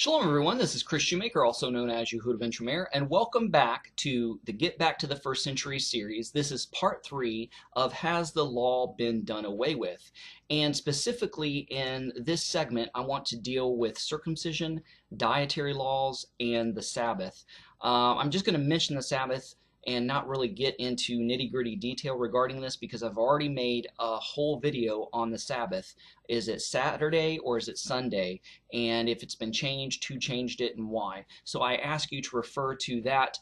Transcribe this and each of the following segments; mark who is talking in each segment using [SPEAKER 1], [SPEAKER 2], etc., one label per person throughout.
[SPEAKER 1] Shalom everyone, this is Chris Shoemaker, also known as Yehuda Ben Shomer, and welcome back to the Get Back to the First Century series. This is part 3 of Has the Law Been Done Away With? And specifically in this segment, I want to deal with circumcision, dietary laws, and the Sabbath. I'm just going to mention the Sabbath and not really get into nitty-gritty detail regarding this because I've already made a whole video on the Sabbath. Is it Saturday or is it Sunday? And if it's been changed, who changed it and why? So I ask you to refer to that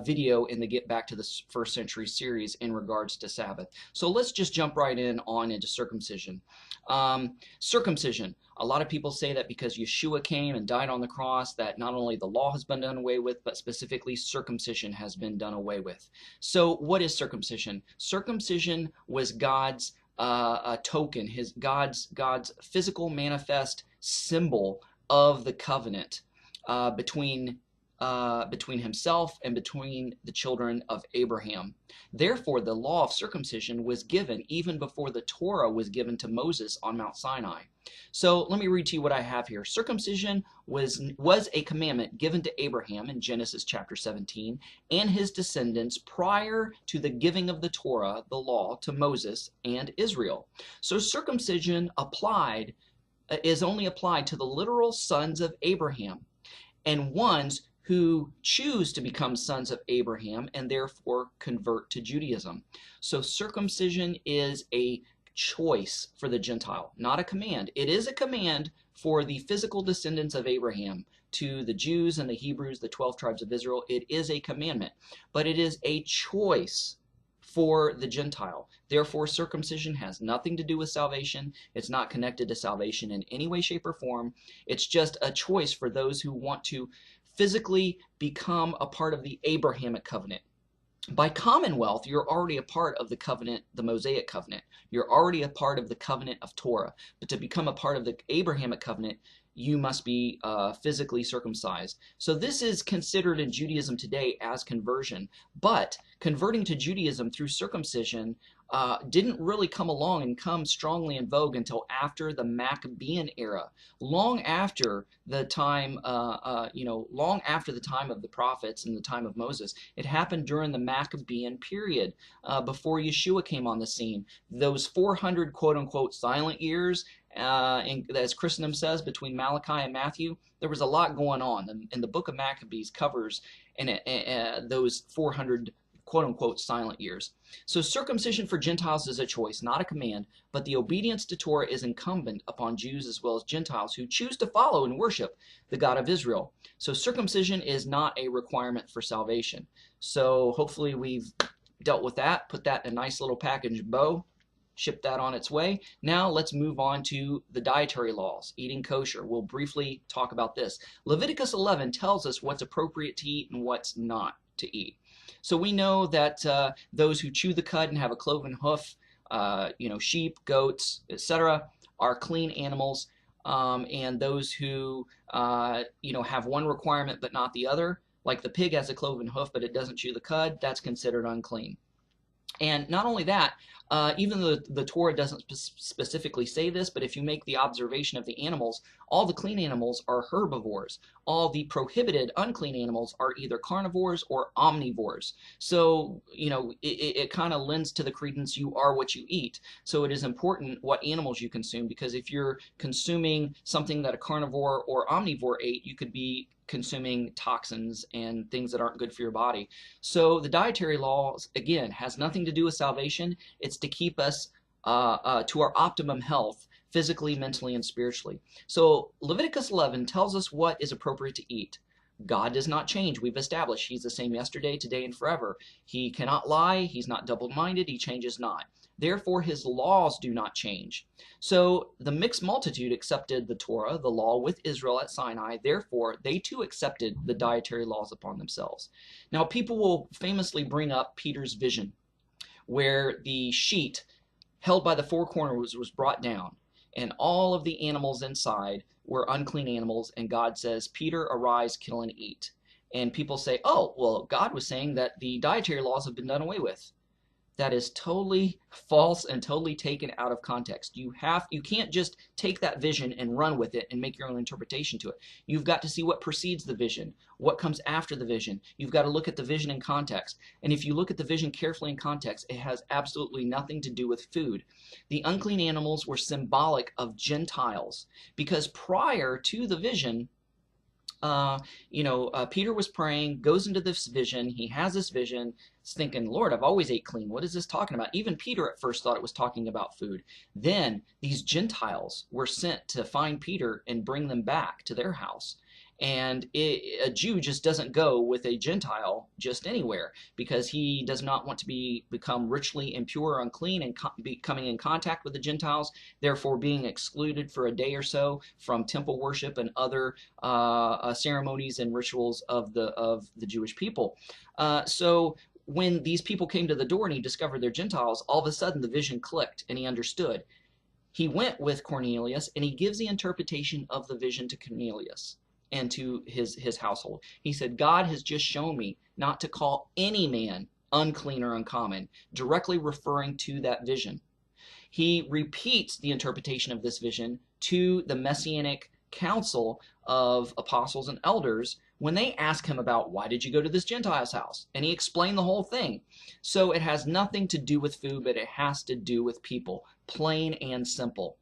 [SPEAKER 1] video in the Get Back to the First Century series in regards to Sabbath. So let's just jump right into circumcision. Circumcision. A lot of people say that because Yeshua came and died on the cross that not only the law has been done away with, but specifically circumcision has been done away with. So what is circumcision? Circumcision was God's a token, God's physical manifest symbol of the covenant between himself and between the children of Abraham. Therefore, the law of circumcision was given even before the Torah was given to Moses on Mount Sinai. So let me read to you what I have here. Circumcision was a commandment given to Abraham in Genesis chapter 17 and his descendants prior to the giving of the Torah, the law, to Moses and Israel. So circumcision is only applied to the literal sons of Abraham and ones who choose to become sons of Abraham and therefore convert to Judaism. So circumcision is a choice for the Gentile, not a command. It is a command for the physical descendants of Abraham, to the Jews and the Hebrews, the 12 tribes of Israel. It is a commandment, but it is a choice for the Gentile. Therefore, circumcision has nothing to do with salvation. It's not connected to salvation in any way, shape, or form. It's just a choice for those who want to physically become a part of the Abrahamic covenant. By commonwealth, you're already a part of the covenant, the Mosaic covenant. You're already a part of the covenant of Torah. But to become a part of the Abrahamic covenant, you must be physically circumcised. So this is considered in Judaism today as conversion. But converting to Judaism through circumcision didn't really come along and come strongly in vogue until after the Maccabean era, long after the time, long after the time of the prophets and the time of Moses. It happened during the Maccabean period, before Yeshua came on the scene. Those 400 quote-unquote silent years, as Christendom says, between Malachi and Matthew, there was a lot going on, and the book of Maccabees covers those 400 quote-unquote silent years. So circumcision for Gentiles is a choice, not a command, but the obedience to Torah is incumbent upon Jews as well as Gentiles who choose to follow and worship the God of Israel. So circumcision is not a requirement for salvation. So hopefully we've dealt with that, put that in a nice little package bow, ship that on its way. Now let's move on to the dietary laws, eating kosher. We'll briefly talk about this. Leviticus 11 tells us what's appropriate to eat and what's not to eat. So we know that those who chew the cud and have a cloven hoof, sheep, goats, etc., are clean animals, and those who have one requirement but not the other, like the pig has a cloven hoof but it doesn't chew the cud, that's considered unclean. And not only that, even though the Torah doesn't specifically say this, but if you make the observation of the animals, all the clean animals are herbivores. All the prohibited unclean animals are either carnivores or omnivores. So, it kind of lends to the credence you are what you eat. So it is important what animals you consume, because if you're consuming something that a carnivore or omnivore ate, you could be consuming toxins and things that aren't good for your body. So the dietary laws, again, has nothing to do with salvation. It's to keep us to our optimum health, physically, mentally, and spiritually. So Leviticus 11 tells us what is appropriate to eat. God does not change. We've established He's the same yesterday, today, and forever. He cannot lie. He's not double-minded. He changes not. Therefore, His laws do not change. So the mixed multitude accepted the Torah, the law, with Israel at Sinai. Therefore, they too accepted the dietary laws upon themselves. Now, people will famously bring up Peter's vision, where the sheet held by the four corners was brought down, and all of the animals inside were unclean animals, and God says, "Peter, arise, kill, and eat." And people say, oh, well, God was saying that the dietary laws have been done away with. that is totally false and totally taken out of context. You can't just take that vision and run with it and make your own interpretation to it. You've got to see what precedes the vision, what comes after the vision. You've got to look at the vision in context. And if you look at the vision carefully in context, it has absolutely nothing to do with food. The unclean animals were symbolic of Gentiles, because prior to the vision, Peter was praying, goes into this vision. He has this vision. He's thinking, Lord, I've always ate clean. What is this talking about? Even Peter at first thought it was talking about food. Then these Gentiles were sent to find Peter and bring them back to their house. And a Jew just doesn't go with a Gentile just anywhere, because he does not want to become ritually impure or unclean and be coming in contact with the Gentiles, therefore being excluded for a day or so from temple worship and other ceremonies and rituals of the Jewish people. So when these people came to the door and he discovered they're Gentiles, all of a sudden the vision clicked and he understood. He went with Cornelius and he gives the interpretation of the vision to Cornelius and to his household. He said, God has just shown me not to call any man unclean or uncommon, directly referring to that vision. He repeats the interpretation of this vision to the Messianic council of apostles and elders when they ask him about, why did you go to this Gentile's house? And he explained the whole thing. So it has nothing to do with food, but it has to do with people, plain and simple.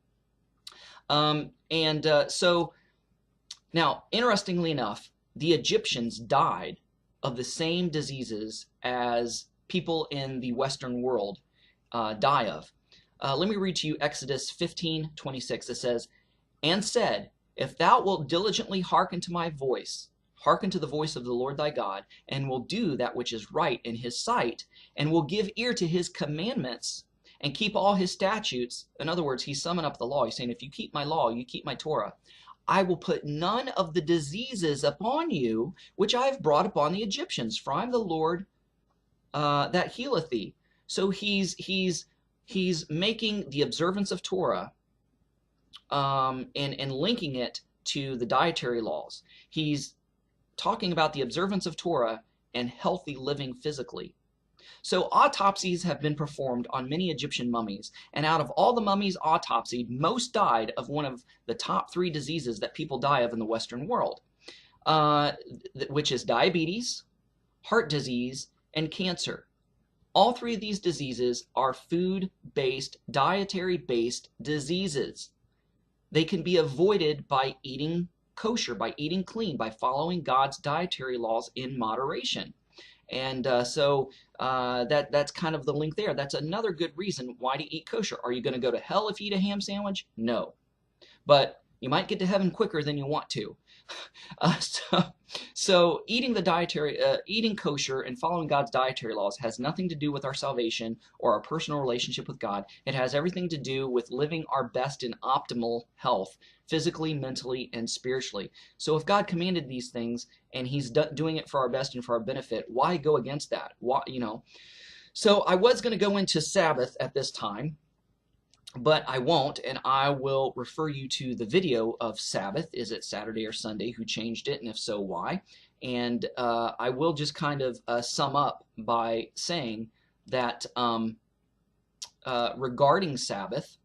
[SPEAKER 1] Now, interestingly enough, the Egyptians died of the same diseases as people in the Western world die of. Let me read to you Exodus 15:26. It says, and said, if thou wilt diligently hearken to my voice, hearken to the voice of the Lord thy God, and will do that which is right in his sight, and will give ear to his commandments, and keep all his statutes. In other words, he's summing up the law. He's saying, if you keep my law, you keep my Torah, I will put none of the diseases upon you which I have brought upon the Egyptians, for I am the Lord that healeth thee. So he's making the observance of Torah and linking it to the dietary laws. He's talking about the observance of Torah and healthy living physically. So autopsies have been performed on many Egyptian mummies, and out of all the mummies autopsied, most died of one of the top 3 diseases that people die of in the Western world, which is diabetes, heart disease, and cancer. All 3 of these diseases are food-based, dietary-based diseases. They can be avoided by eating kosher, by eating clean, by following God's dietary laws in moderation. And that's kind of the link there. That's another good reason why to eat kosher. Are you going to go to hell if you eat a ham sandwich? No. But you might get to heaven quicker than you want to. So eating kosher and following God's dietary laws has nothing to do with our salvation or our personal relationship with God. It has everything to do with living our best in optimal health, physically, mentally, and spiritually. So if God commanded these things and he's doing it for our best and for our benefit, why go against that? Why, So I was going to go into Sabbath at this time, but I won't, and I will refer you to the video of Sabbath. Is it Saturday or Sunday? Who changed it, and if so, why? And I will just kind of sum up by saying that regarding Sabbath,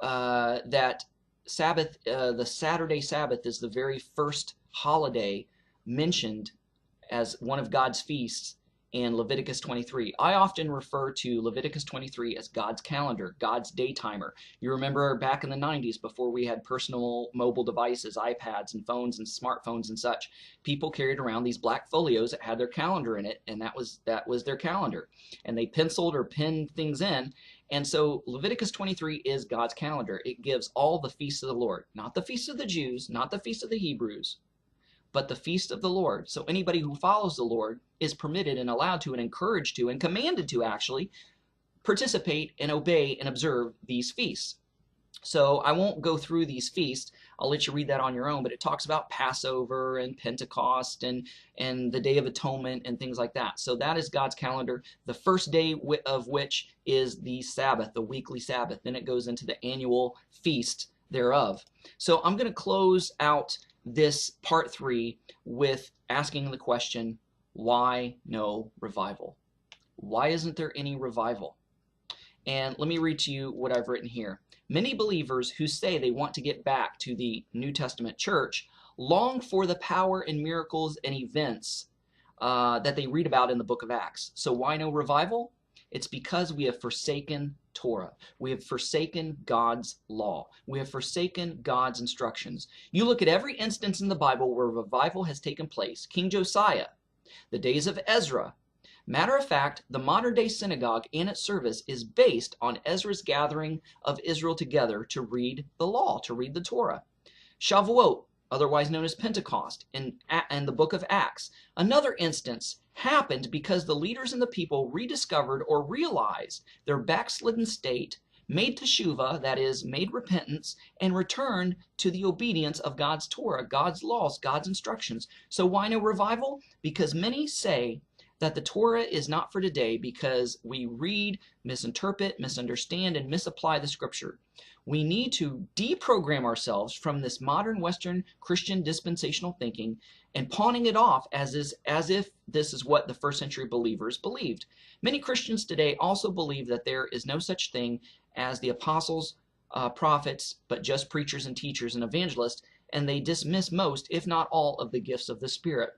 [SPEAKER 1] that Sabbath, the Saturday Sabbath, is the very first holiday mentioned as one of God's feasts in Leviticus 23. I often refer to Leviticus 23 as God's calendar, God's day timer. You remember back in the 90s, before we had personal mobile devices, iPads and phones and smartphones and such, people carried around these black folios that had their calendar in it, and that was their calendar. And they penciled or pinned things in. And so Leviticus 23 is God's calendar. It gives all the feasts of the Lord, not the feasts of the Jews, not the feasts of the Hebrews, but the feast of the Lord. So anybody who follows the Lord is permitted and allowed to and encouraged to and commanded to actually participate and obey and observe these feasts. So I won't go through these feasts. I'll let you read that on your own, but it talks about Passover and Pentecost and the Day of Atonement and things like that. So that is God's calendar, the first day of which is the Sabbath, the weekly Sabbath. Then it goes into the annual feast thereof. So I'm going to close out this part 3 with asking the question, why no revival? Why isn't there any revival? And let me read to you what I've written here. Many believers who say they want to get back to the New Testament church long for the power and miracles and events that they read about in the book of Acts. So why no revival? It's because we have forsaken Torah. We have forsaken God's law. We have forsaken God's instructions. You look at every instance in the Bible where revival has taken place. King Josiah, the days of Ezra. Matter of fact, the modern day synagogue and its service is based on Ezra's gathering of Israel together to read the law, to read the Torah. Shavuot, otherwise known as Pentecost, in the book of Acts. Another instance happened because the leaders and the people rediscovered or realized their backslidden state, made teshuvah, that is, made repentance, and returned to the obedience of God's Torah, God's laws, God's instructions. So why no revival? Because many say that the Torah is not for today because we read, misinterpret, misunderstand, and misapply the scripture. We need to deprogram ourselves from this modern Western Christian dispensational thinking and pawning it off as if this is what the first century believers believed. Many Christians today also believe that there is no such thing as the apostles, prophets, but just preachers and teachers and evangelists, and they dismiss most, if not all, of the gifts of the Spirit.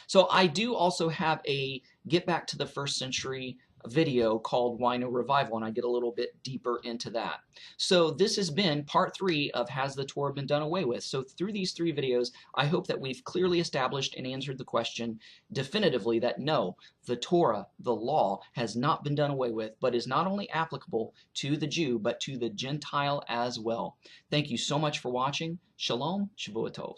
[SPEAKER 1] So I do also have a Get Back to the First Century video called Why No Revival, and I get a little bit deeper into that. So this has been part 3 of Has the Torah Been Done Away With? So through these 3 videos, I hope that we've clearly established and answered the question definitively that no, the Torah, the law, has not been done away with, but is not only applicable to the Jew, but to the Gentile as well. Thank you so much for watching. Shalom, Shavua Tov.